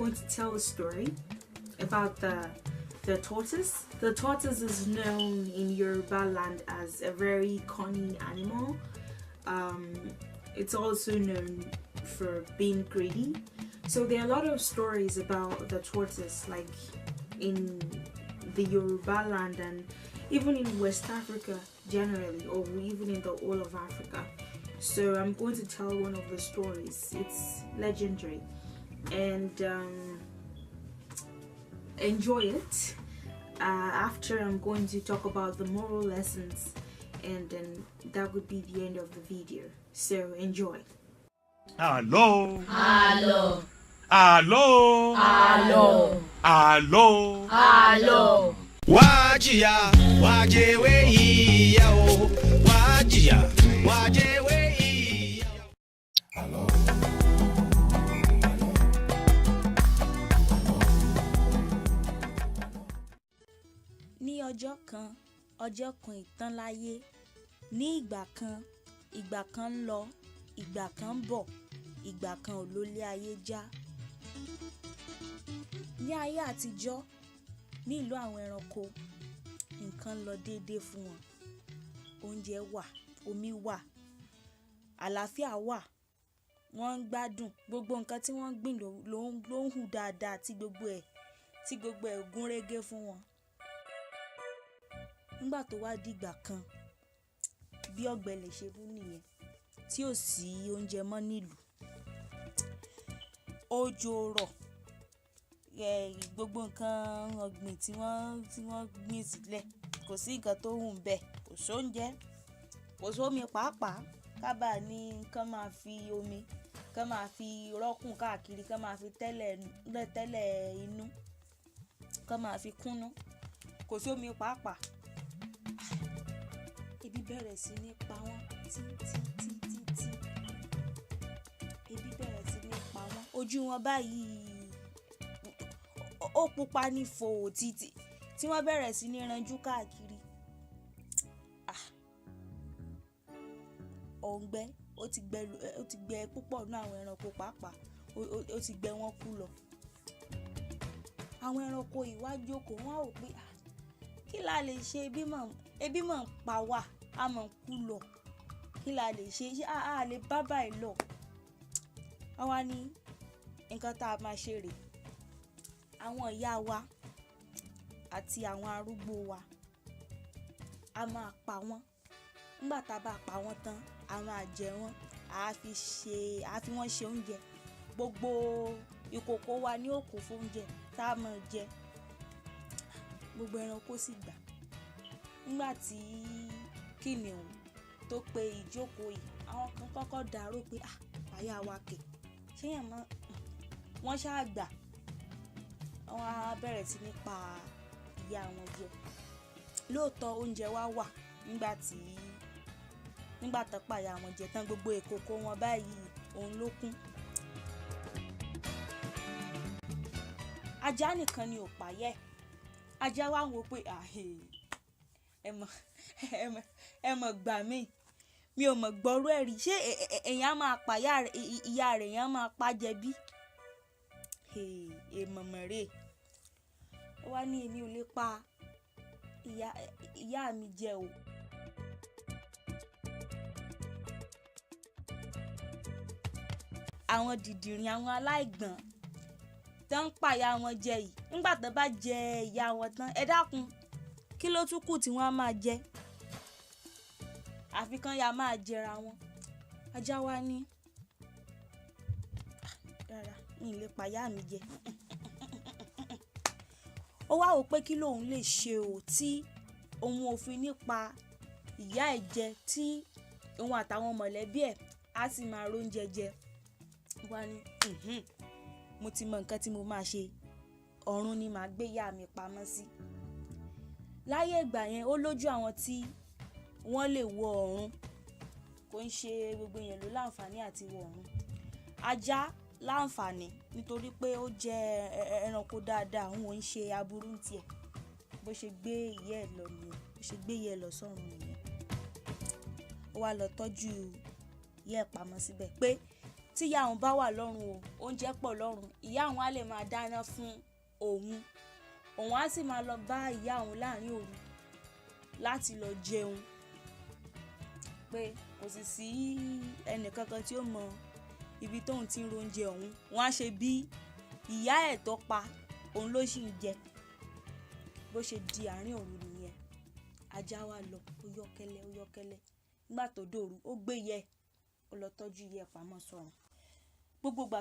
going to tell a story about the tortoise. The tortoise is known in Yoruba land as a very cunning animal. It's also known for being greedy. So there are a lot of stories about the tortoise, like in the Yoruba land and even in West Africa generally, or even in the whole of Africa. So I'm going to tell one of the stories. It's legendary, and enjoy it. After, I'm going to talk about the moral lessons, and then that would be the end of the video. So enjoy. Hello. Hello. Hello. Hello. Hello. Hello. Wajia, wajewe iya o. Wajia, wajewe iya. Hello. Ní ọjọ́ kan ìtàn láyé. Ní ìgbà kan ń lọ, ìgbà kan ń bọ̀, ìgbà kan ò lólé ayé já. Ní ayé àtijọ́, ní ìlú àwọn ẹranko, nǹkan lọ déédéé fún wọn. Oúnjẹ wà, omi wà, àlàáfíà wà, wọ́n ń gbádùn. Gbogbo nǹkan tí wọ́n gbìn ló ń hù dáadáa tí gbogbo ẹ̀ gún régé fún wọn. Nígbà tó wá dìgbà kan, bí ọ̀gbẹlẹ̀ ṣe mú nìyẹn, tí ò sí oúnjẹ mọ́ nílùú. Òjò rọ̀, gbogbo nǹkan ọ̀gbìn tí wọ́n gbìn sílẹ̀, kò sí nǹkan tó hù ńbẹ̀, kò sóúnjẹ, kò sómi pàápàá. Kábà ní kán máa fi omi, kán máa fi rọ́kùn káàkiri, kán máa fi tẹ́lẹ̀ inú, kán máa fi kúnnú, kò sí omi pàápàá. Ebi bẹ̀rẹ̀ sí ní pa wọ́n tí. Ebi bẹ̀rẹ̀ sí ní pa wọ́n. Ojú wọn báyìí ó pupa ní fòó títí tí wọ́n bẹ̀rẹ̀ sí ní ranjú káàkiri. Òǹgbẹ ó ti gbẹ púpọ̀ nínú àwọn ẹranko pàápàá, ó ti gbẹ wọ́n kú lọ. Àwọn ẹranko yìí wá jókòó, wọ́n á wò pé kí la lè ṣe, ebi mọ̀ ń pa wá, a mọ̀ ń kú lọ. Kí la lè ṣe, a lè bá báyìí lọ. Wọ́n wá ní nǹkan tá a máa ṣe rèé. Àwọn ìyá wa àti àwọn arúgbó wa, a máa pa wọ́n. Nígbà tá a bá pa wọ́n tán, a máa jẹ wọ́n, a fi wọ́n ṣe oúnjẹ. Gbogbo ìkòkò wa ní ó kún fún oúnjẹ tá a máa jẹ. Gbogbo ẹranko sì gbà. Nígbà tí kìnìún tó pe ìjókòó yìí, àwọn kan kọ́kọ́ dàrú pé àyà wa kẹ̀, ṣé yẹn mọ́. Wọ́n ṣáà gbà. Wọ́n á bẹ̀rẹ̀ sí ní pa ìyá wọn jẹ. Lóòótọ́ oúnjẹ wa wà nígbà tó pa ìyá wọn jẹ tán, gbogbo ìkòkò wọn báyìí òun ló kún. Ajá nìkan ni ò pààyẹ́. Ajá wa ń wò pé ẹ mọ̀ gbà mí, mi ò mọ̀ gbọ́rú ẹ̀rí. Ṣé èèyàn máa pa ìyá rẹ̀, èèyàn máa pa jẹ bí? Èèmọ̀mọ̀ rè. Ó wá ní èmi ò lè pa ìyá mi jẹ o. Àwọn dìdìrín, àwọn aláìgbọ́n tó ń pa ìyá wọn jẹ yìí, nígbà tó bá jẹ ìyá wọn tán, ẹ dákun, kí ló tún kù tí wọ́n á máa jẹ? Àfi kán ya máa jẹra wọn. Ajá wa ní rárá, mi ò lè pa ìyá mi jẹ. Ó wá wò pé kí lòun lè ṣe o tí òun ò fi ní pa ìyá ẹ̀ jẹ, tí òun àtàwọn mọ̀lẹ́bí ẹ̀ á sì máa róúnjẹ jẹ. Wá ní mo ti mọ nǹkan tí mo máa ṣe, ọ̀run ni màá gbé ìyá mi pamọ́ sí. Láyé ìgbà yẹn, ó lójú àwọn tí wọ́n lè wọ ọ̀run, kò ń ṣe gbogbo èèyàn ló láǹfààní àti wọ ọ̀run. Ajá láǹfààní nítorí pé ó jẹ́ ẹranko dáadáa, òun ò ń ṣe aburú tiẹ̀. Bó ṣe gbé ìyá ẹ̀ lọ nìyẹn, bó ṣe gbé ìyá ẹ̀ lọ sọ́run nìyẹn. Ó wá lọ tọ́jú ìyá ẹ̀ pamọ́ síbẹ̀ pé tí ìyá òun bá wà lọ́rùn o oúnjẹ pọ̀ lọ́rùn ìyá òun á lè máa dáná fún òun á sì máa lọ bá ìyá òun láàrin òru láti lọ jẹun pé kò sì sí ẹnìkankan tí ó mọ ibi tóun ti ń róúnjẹ òun wọ́n á ṣe bí ìyá ẹ̀ tó pa òun ló sì ń jẹ bó ṣe di àárín òru nìyẹn ajá wa lọ ó yọ́kẹ́lẹ́ nígbà tó dòru ó gbé yẹ ó lọ tọ́jú yẹ pamọ́ sọ́run gbogbo ìgbà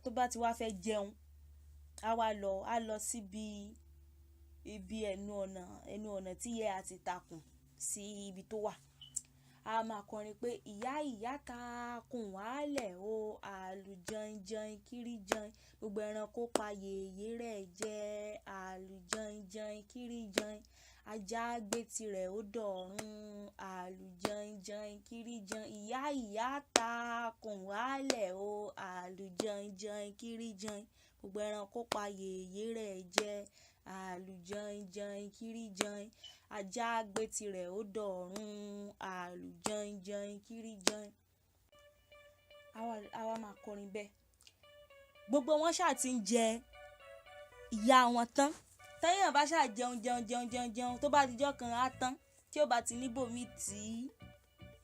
tó bá ti wá fẹ́ jẹun á lọ síbi ẹnu ọ̀nà tí yẹ àti takùn sí ibi tó wà a máa kọrin pé ìyá takùn wálẹ̀ o àlùjọyìnjọyìn kiri jọyìn gbogbo ẹranko pa yèyé rẹ̀ jẹ́ àlùjọyìnjọyìn kiri jọyìn ajá gbé tirẹ̀ ó dọ̀run àlùjọyìnjọyìn kiri jọyìn ìyá takùn wálẹ̀ o àlùjọyìnjọyìn kiri jọyìn gbogbo ẹranko pa yèyé rẹ̀ jẹ́ àlùjọyìnjọyìn kiri jọyìn ajá gbé tirẹ̀ ó dọ̀run àlùjọyìnjọyìn kiri jọyìn. àwa máa kọrin bẹ́ẹ̀ gbogbo wọn ṣáà ti ń jẹ ìyá wọn tán tẹ́yìn bá ṣáà jẹun tó bá dijọ́ kan á tán tí ó bá ti níbòmí tí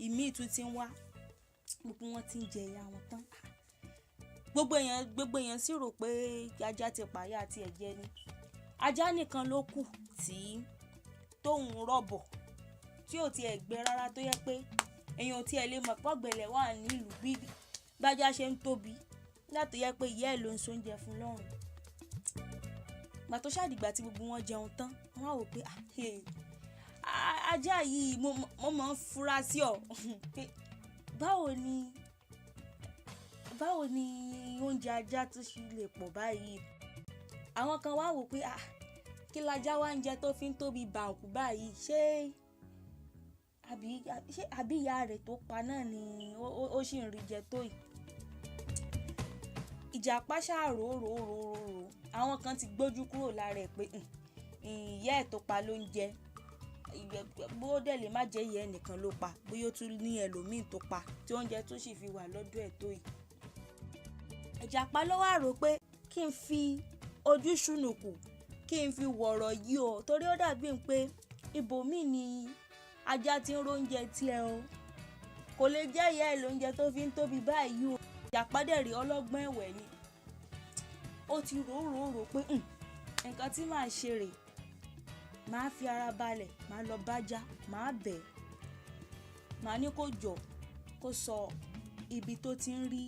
ìmí ìtún ti ń wá gbogbo wọn ti ń jẹ ìyá wọn tán gbogbo èèyàn sì rò pé ajá ti pààyà àti ẹ̀jẹ̀ ni ajá nìkan ló kù tí tóun rọ̀bọ̀ tí ò tiẹ̀ gbẹ rárá tó yẹ pé èèyàn ò tiẹ̀ lè mọ̀ pọ́gbẹ̀lẹ̀ wà nílùú bí bájá ṣe ń tóbi láti yẹ pé ìyá ẹ̀ ló ń sóúnjẹ fún lọ́rùn gbà tó ṣàdìgbà tí gbogbo wọn jẹun tán wọn á wò pé ajá yìí mo máa ń fura sí ọ pé báwo ni oúnjẹ ajá tó ṣe lè pọ̀ báyìí àwọn kan wá wò pé kí lajá wá ń jẹ tó fi ń tóbi bàǹkù báyìí ṣé àbí ìyá rẹ̀ tó pa náà ni ó sì ń rí jẹ tó yìí ìjàpá ṣàrò àwọn kan ti gbójú kúrò lára ẹ̀ pé ìyá ẹ̀ tó pa ló ń jẹ bó dẹ̀ lè má jẹ́ ìyá ẹ̀ nìkan ló pa bóyá ó tún ní ẹlòmíì tó pa tí oúnjẹ tó sì fi wà lọ́dọ̀ ẹ̀ tó yìí ìjàpá ló wá rò pé kí n fi ojú ṣùnùkù kí n fi wọ̀rọ̀ yìí o torí ó dàbí pé ibòmíì ni ajá ti ń róúnjẹ tiẹ̀ o kò lè jẹ́ ìyá ẹ̀ lóúnjẹ tó fi ń tóbi báyìí o ìjàpá dẹ̀ rí ọlọ́gbọ́n ẹ̀wẹ̀ ni ó ti rò pé nǹkan tí màá ṣe rè màá fi ara balẹ̀ màá lọ bájá màá bẹ̀ màá ní kó jọ kó sọ ibi tó ti ń rí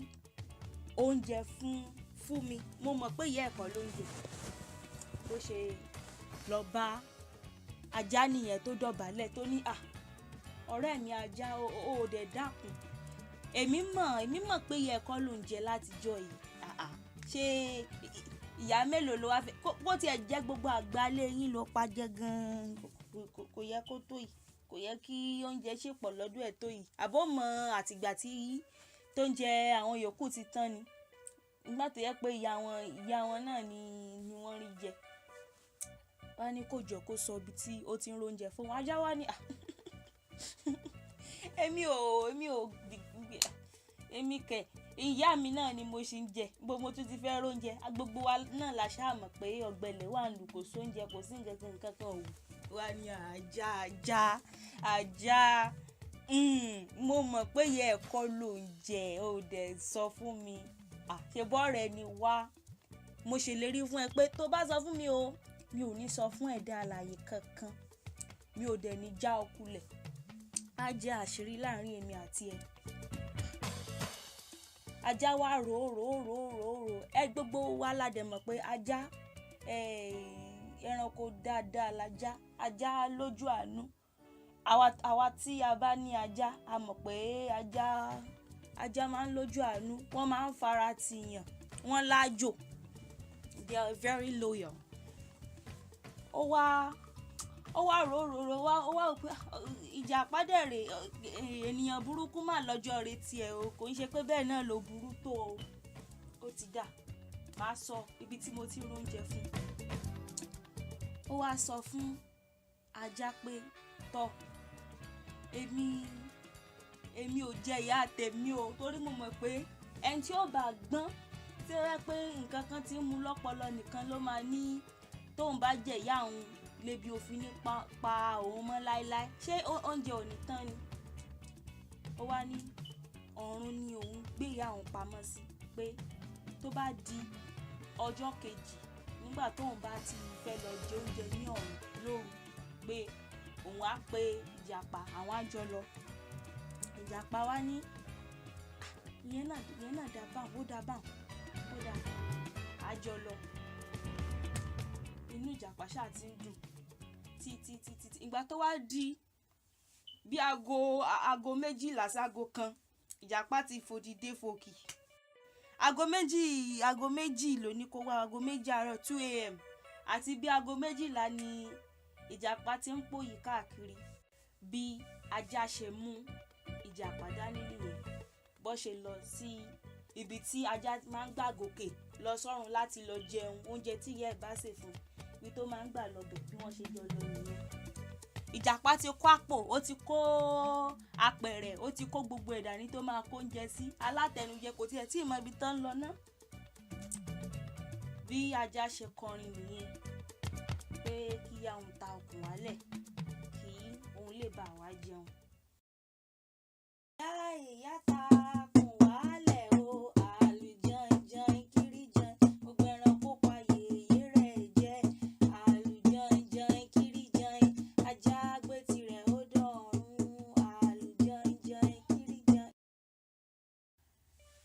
oúnjẹ fún mi mo mọ̀ pé ìyá ẹ̀kọ́ ló ń jẹ bó ṣe lọ bá ajá nìyẹn tó dọ̀bálẹ̀ tó ní ọ̀rẹ́ mi ajá ó dẹ̀ dákun èmi mọ̀ pé ìyá ẹ̀kọ́ ló ń jẹ látijọ́ yìí ṣé ìyá mélòó ló wá fẹ́ kó tiẹ̀ jẹ́ gbogbo àgbálẹ̀ yín ló pa jẹ gan-an kò yẹ kó tó yìí kò yẹ kí oúnjẹ ṣe pọ̀ lọ́dún ẹ̀ tó yìí àbọ̀ mọ́ àtìgbà tí tó ń jẹ àwọn yòókù ti tán ni nígbà tó yẹ pé ìyá wọn náà ni wọ́n rí jẹ wá ní kó jọ kó sọ ibi tí ó ti ń róúnjẹ fún wọn ajá wá ní èmi kẹ ìyá mi náà ni mo ṣì ń jẹ bó mo tún ti fẹ́ róúnjẹ gbogbo wa náà la ṣáà mọ̀ pé ọ̀gbẹlẹ̀ wà ń lù kò sóúnjẹ kò sí nǹkan kan òwú wá ní ajá mo mọ̀ pé ìyá ẹ̀kọ́ ló ń jẹ ó dẹ̀ sọ fún mi ṣe bọ́ọ̀rẹ́ ni wá mo ṣèlérí fún ẹ pé tó bá sọ fún mi o mi ò ní sọ fún ẹ̀dá alààyè kankan mi ò dẹ̀ ní já ọ kulẹ̀ á jẹ́ àṣírí láàrin èmi àti ẹ. ajá wa rò ẹ gbogbo wa la dẹ̀ mọ̀ pé ajá ẹranko dáadáa lajá ajá lójú àánú àwa tí a bá ní ajá a mọ̀ pé ajá máa ń lójú àánú wọ́n máa ń fara tìyàn wọ́n lájò they are very loyal. ó wá pé ìjàpá dẹ̀ rè ènìyàn burúkú mà lọ́jọ́ rẹ̀ tiẹ̀ o kò ń ṣe pé bẹ́ẹ̀ náà ló burú tó o ó ti dà máa sọ ibi tí mo ti róúnjẹ fún ó wá sọ fún ajá pé tọ́ èmi ò jẹ ìyá tèmi o torí mo mọ̀ pé ẹni tí ó bá gbọ́n tí ó rẹ pé nǹkan kan ti ń mu lọ́pọlọ nìkan ló máa ní tóun bá jẹ ìyá òun lébi òfin ní pa òun mọ́ láéláé, ṣé oúnjẹ ò ní tán ni? Ó wá ní ọ̀run ni òun gbé ìyá òun pamọ́ sí, pé tó bá di ọjọ́ kejì nígbà tóun bá ti fẹ́ lọ jẹ oúnjẹ ní ọ̀run lóru, pé òun á pe ìjàpá, àwọn á jọ lọ. Ìjàpá wá ní ìyẹn náà dá báwọn, ó dá báwọn, ó dá á jọ lọ. Inú ìjàpá ṣáà ti ń dùn títí ìgbà tó wá di bí aago méjìlá ságo kan, ìjàpá ti fòdìdé fòkì. Aago méjì ló ní kó wá, aago méjì àárọ̀ 2 a.m. àti bí aago méjìlá ni ìjàpá ti ń pòyì káàkiri. Bí ajá ṣe mú ìjàpá dání nìyẹn, bó ṣe lọ sí ibi tí ajá máa ń gbà gòkè lọ sọ́run láti lọ jẹun oúnjẹ tí ìyá ẹ̀ bá sè fún, ibi tó máa ń gbà lọ bẹ̀, bí wọ́n ṣe jọ lọ nìyẹn. Ìjàpá ti kó àpò, ó ti kó apẹ̀rẹ̀, ó ti kó gbogbo ẹ̀dá ní tó máa kó oúnjẹ sí. Alátẹnujẹ kò tiẹ̀ tí ì mọ ibi tán ń lọ náà. Bí ajá ṣe kọrin nìyẹn pé kí ìyá òun ta okùn wálẹ̀ kí òun lè bá wa jẹun. Ìyá ta okùn wálẹ̀ o, àlùjọ̀njọ̀n kiri jẹun, gbogbo ẹranko pa yèyé rẹ̀ jẹ. Àlùjọ̀njọ̀n kiri jẹun, ajá gbé tirẹ̀ ó dọ̀run. Àlùjọ̀njọ̀n kiri jẹun.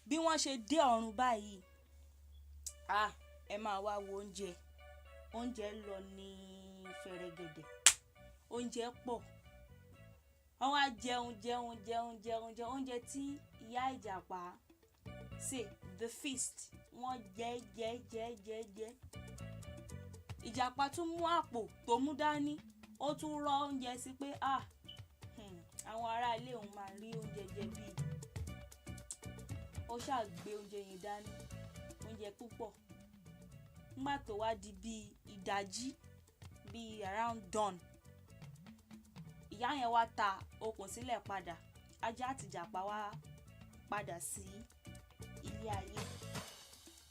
Bí wọ́n ṣe dé ọ̀run báyìí, ẹ máa wá wo oúnjẹ lọ ní fẹ̀rẹ̀gẹ̀dẹ̀, oúnjẹ pọ̀. Wọ́n wá jẹun oúnjẹ tí ìyá ìjàpá sè, the feast. Wọ́n jẹ. Ìjàpá tún mú àpò tó mú dání, ó tún rọ oúnjẹ sí pé àwọn ará ilé òun máa rí oúnjẹ jẹ bí. Ó ṣáà gbé oúnjẹ yẹn dání, oúnjẹ púpọ̀. Nígbà tó wá di bí ìdájí, bí around dawn, ìyá yẹn wá ta okùn sílẹ̀ padà. Ajá àti ìjàpá wá padà sí ilé ayé.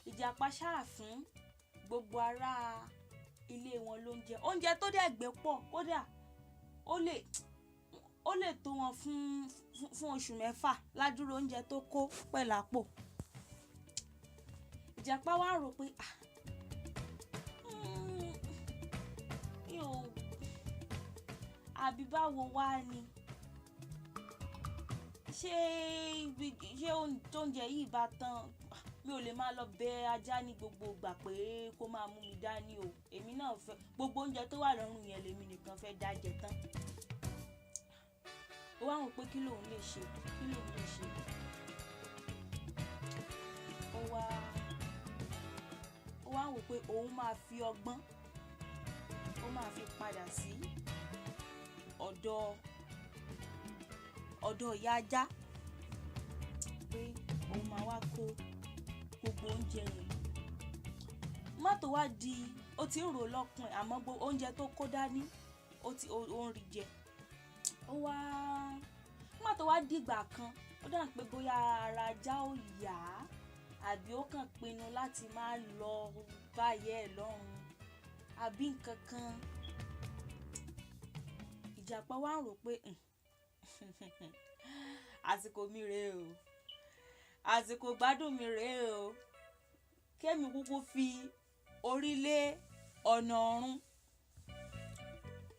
Ìjàpá ṣáà fún gbogbo ará ilé wọn lóúnjẹ, oúnjẹ tó dẹ̀ gbé pọ̀, kódà ó lè tó wọn fún oṣù 6 ládùúró oúnjẹ tó kó pẹ̀lápò. Ìjàpá wá rò pé àbí báwo wá ni, ṣé oúnjẹ yìí bá tán, mi ò lè máa lọ bẹ ajá ní gbogbo ìgbà pé kó máa mú mi dání o. Èmi náà fẹ́ gbogbo oúnjẹ tó wà lọ́rùn yẹn, lèmi nìkan fẹ́ dá jẹ tán. Ó wá wò pé kí lòun lè ṣe. Ó wá wò pé òun máa fi ọgbọ́n, ó máa fi padà sí ọ̀dọ̀ ìyá ajá, pé òun máa wá kó gbogbo oúnjẹ yẹn. Má tó wá di, ó ti ń rò lọ́kùn ẹ̀, àmọ́ gbogbo oúnjẹ tó kó dání ó ń rí jẹ. Má tó wá dìgbà kan, ó dà pé bóyá ara ajá ò yá, àbí ó kàn pinnu láti má lọ báyẹ̀ ẹ̀ lọ́rùn, àbí nǹkan kan. Ìjàpá wá rò pé àsìkò mi rèé o, àsìkò gbádùn mi rèé o, kémi kúkú fi orí lé ọ̀nà ọ̀run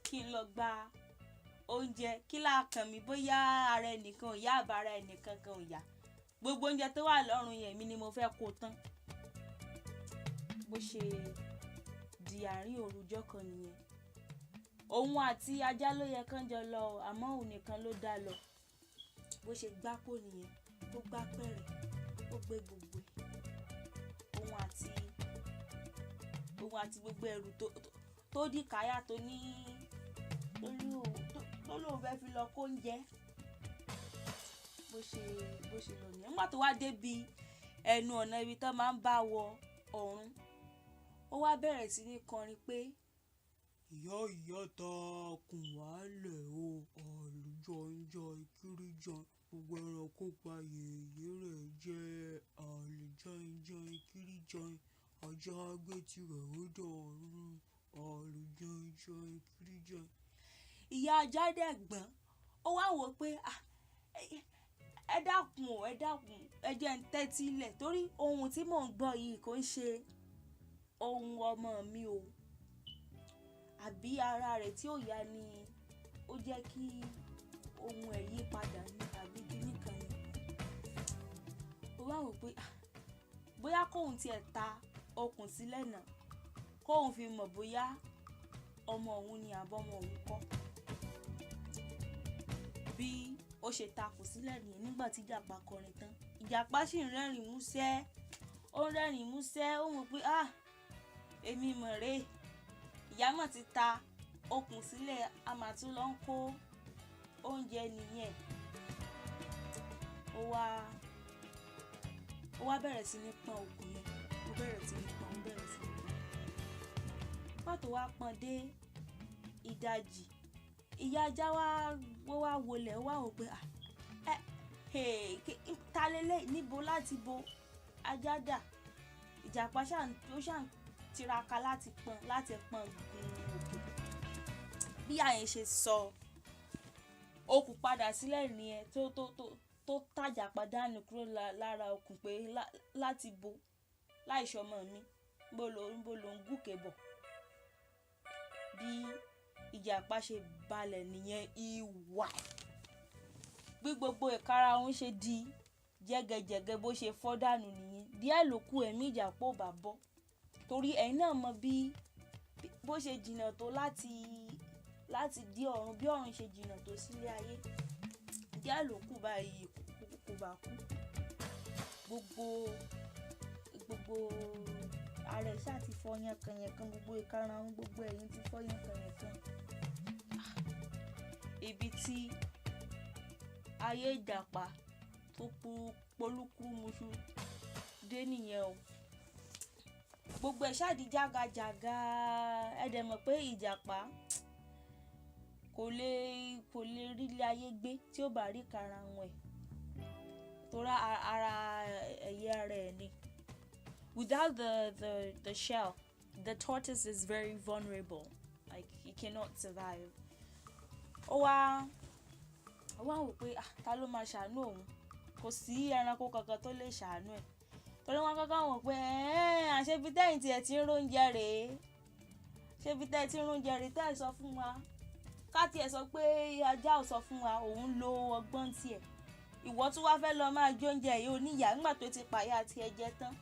kí n lọ gba oúnjẹ. Kí láàkàn mi bóyá ara ẹnìkan ò yá àbára ẹnìkan kan ò yá, gbogbo oúnjẹ tó wà lọ́rùn yẹn mi ni mo fẹ́ kó tán. Bó ṣe di àárín òru ọjọ́ kan nìyẹn. Òun àti ajá ló yẹ kán jọ lọ, àmọ́ òun nìkan ló dá lọ. Bó ṣe gbápò nìyẹn, ó gbá pẹ̀rẹ̀, ó gbé gbogbo ẹ̀. Òun àti gbogbo ẹrù tó dì káyà tó ní tó lóun fẹ́ fi lọ kó oúnjẹ. Bó ṣe lọ nìyẹn. Nígbà tó wá débi ẹnu ọ̀nà ibi tán máa ń bá wọ ọ̀run, ó wá bẹ̀rẹ̀ sí ní kọrin pé ìyá ta okùn wálẹ̀ o, àlùjọ̀njọ̀n kiri jẹun, gbogbo ẹranko pa yèyé rẹ̀ jẹ. ajá gbé tirẹ̀ ó dọ̀rùn àlùjọ ìfúríjọ. Ìyá ajá dẹ̀ gbọ́n ó wá wò pé ẹ dákun ẹ jẹ́ ń tẹ́tí ilẹ̀ torí ohun tí mò ń gbọ́ yìí kò ń ṣe ohun ọmọ mi o, àbí ara rẹ̀ tí ò yá ni ó jẹ́ kí ohun ẹ̀ yí padà ní àbí kíní kan ni. Ó wá wò pé bóyá kóun tiẹ̀ ta okùn sílẹ̀ náà kóun fi mọ̀ bóyá ọmọ òun ni àbọ̀mọ òun kọ́. Bí ó ṣe takùn sílẹ̀ nìyẹn nígbà tí ìjàpá kọrin tán. Ìjàpá sì ń rẹ́rìn músẹ́, ó ń rẹ́rìn músẹ́, ó mọ̀ pé èmi mọ̀ rè ìyá mọ̀ ti ta okùn sílẹ̀, a mà tún lọ ń kó oúnjẹ nìyẹn. Ó wá bẹ̀rẹ̀ sí ní pọ́n okùn yẹn, ó bẹ̀rẹ̀ sí ní pọ́n. Pàtó wá pọ́n dé ìdajì, ìyá ajá wá wọlé, wá wò pé ta lélẹ̀ níbo láti bo ajá dà. Ìjàpá ó ṣàn tiraka láti pọ́n gun òkè. Bí àyẹn ṣe sọ okùn padà sílẹ̀ nìyẹn tó tàjàpá dànù kúrò lára okùn pé láti bo láìṣọmọ mi bó ló ń gùnkè bọ̀. Bí ìjàpá ṣe balẹ̀ nìyẹn ìwà bí gbogbo ìkarahun ṣe di jẹ́gẹ́jẹ́gẹ́ bó ṣe fọ́ dànù nìyẹn. Díẹ̀ ló kù ẹ̀mí ìjàpá ò bá bọ́ torí ẹ̀yin náà mọ bí bó ṣe jìnnà tó láti dí ọ̀run, bí ọ̀run ṣe jìnnà tó sílé ayé. Díẹ̀ ló kù báyìí kò bá kú. Gbogbo ara ẹ̀ ṣáà ti fọ́ yánkanyànkan, gbogbo ìkarahun gbogbo ẹ̀yìn ti fọ́ yánkanyànkan. Ibi tí ayé ìjàpá tó polúkúmuṣu dé nìyẹn o. Gbogbo ẹ̀ ṣáà di jágajàga. Ẹ dẹ̀ mọ̀ pé ìjàpá kò lè rí ilé ayé gbé tí ó bá rí ìkarahun ẹ̀ torí ara ẹ̀yà rẹ̀ ni. Without the shell, the tortoise is very vulnerable. Like he cannot survive. Ó wá wò pé ta ló máa ṣàánú òun? Kò sí ẹranko kankan tó lè ṣàánú ẹ̀. Torí wọ́n kankan wò pé àṣebí tẹ́yìn tiẹ̀ ti ń róúnjẹ rèé. Ṣebí tẹ́yìn ti ń róúnjẹ rèé tẹ́ ẹ sọ fún wa. Ká tiẹ̀ sọ pé ajá ò sọ fún wa, òun lo ọgbọ́n tiẹ̀. Ìwọ tún wá fẹ́ lọ máa jóúnjẹ yìí oníyà nígbà tó ti pàyà tí ẹ jẹ tán.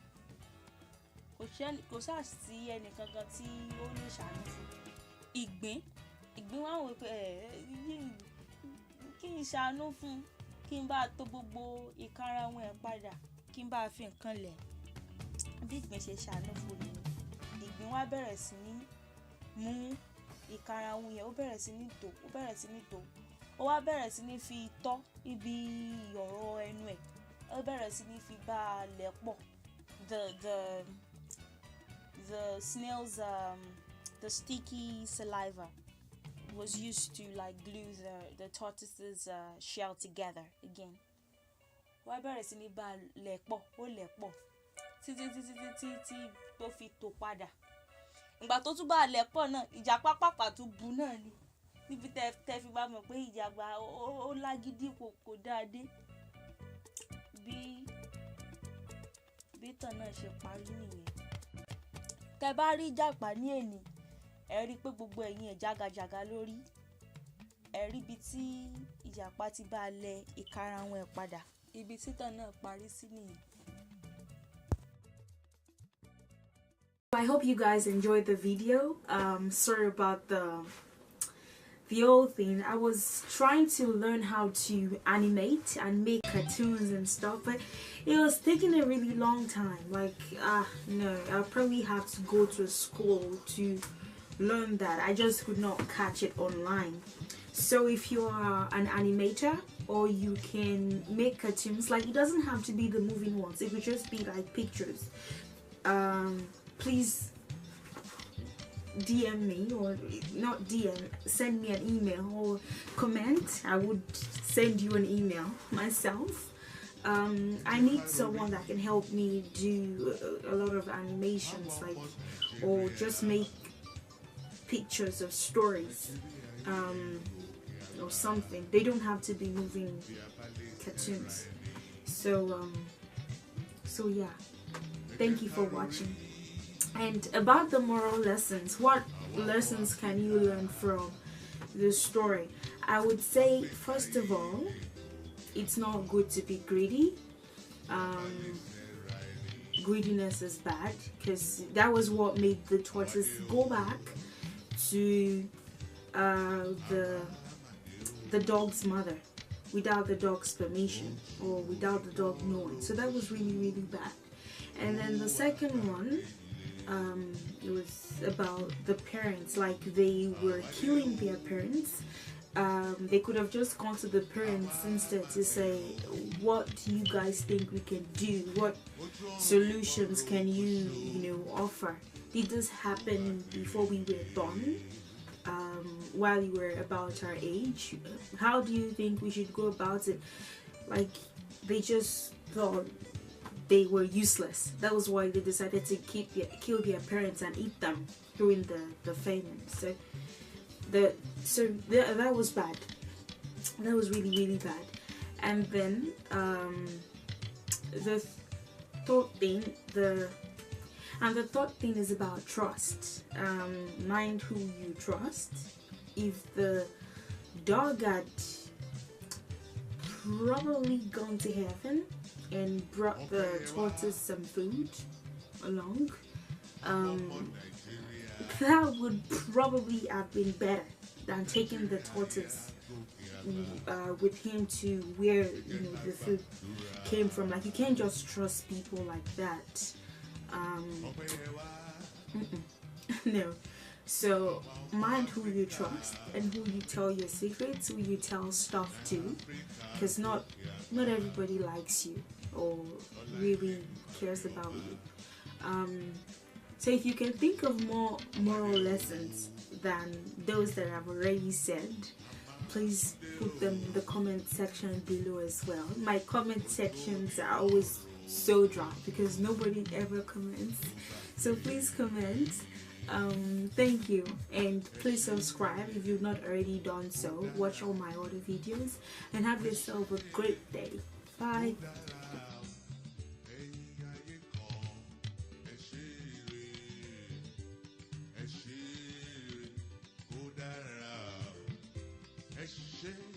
Kò sáà sí ẹnì kankan tí ó lè ṣàánú fún. Ìgbín wá wò pé kí n ṣàánú fún, kí n bá tó gbogbo ìkarahun ẹ̀ padà, kí n bá fi nǹkan lẹ̀. Bí ìgbín ṣe ṣàánú fún mi, ìgbín wá bẹ̀rẹ̀ sí ní mú ìkarahun yẹn, ó bẹ̀rẹ̀ sí ní tò, ó wá bẹ̀rẹ̀ sí ní fi tọ́ ibi ọ̀rọ̀ ẹnu ẹ̀, ó bẹ̀rẹ̀ sí ní fi bá a lẹ̀ pọ̀. The snail's the sticky saliva was used to like glue the tortoise's shell together again. Wá bẹ̀rẹ̀ sí ní bá a lẹ̀ pọ̀, ó lẹ̀ pọ̀ títí tó fi tò padà. Ìgbà tó tún bá a lẹ̀ pọ̀ náà, ìjàpá pàpà tún bu náà ni. Níbi tẹ́ fi bá mọ̀ pé ìjàpá ó lágídí kò dáadé. Bí tàn náà ṣe parí nìyẹn. Tẹ́ bá rí ìjàpá ní èní, ẹ rí pé gbogbo ẹ̀yìn ẹ̀ jágajàga lórí. Ẹ rí ibi tí ìjàpá ti bá a lẹ̀ ìkarahun ẹ̀ padà. Ibi tí tàn náà parí sí nìyẹn. I hope you guys enjoyed the video. Sorry about the whole thing. I was trying to learn how to animate and make cartoons and stuff, but it was taking a really long time. Like no, I'll probably have to go to a school to learn that. I just could not catch it online. So if you are an animator or you can make cartoons, like it doesn't have to be the moving ones, it could just be like pictures. Please DM me, or not DM, send me an email or comment. I would send you an email myself. I need someone that can help me do a lot of animations, like, or just make pictures of stories, or something. They don't have to be moving cartoons. So yeah, thank you for watching. And about the moral lessons, what lessons can you learn from the story? I would say, first of all, it's not good to be greedy. Greediness is bad, because that was what made the tortoise go back to the dog's mother without the dog's permission, or without the dog knowing. So that was really, really bad. And then the second one, it was about the parents, like they were killing their parents. They could have just gone to the parents instead to say, what do you guys think we can do? What solutions can you offer? Did this happen before we were born? While you were about our age? How do you think we should go about it? Like, they just thought they were useless. That was why they decided to kill their parents and eat them during the famine. So that was bad. That was really, really bad. And then the third thing is about trust. Mind who you trust. If the dog had probably gone to heaven and brought the tortoise some food along, that would probably have been better than taking the tortoise with him to where the food came from. Like, you can't just trust people like that. No. So mind who you trust and who you tell your secrets, who you tell stuff to, because not everybody likes you or really cares about you. So if you can think of more moral lessons than those that I've already said, please put them in the comment section below as well. My comment sections are always so dry because nobody ever comments, so please comment. Thank you, and please subscribe if you've not already done so. Watch all my other videos and have yourself a great day. Bye. Shit.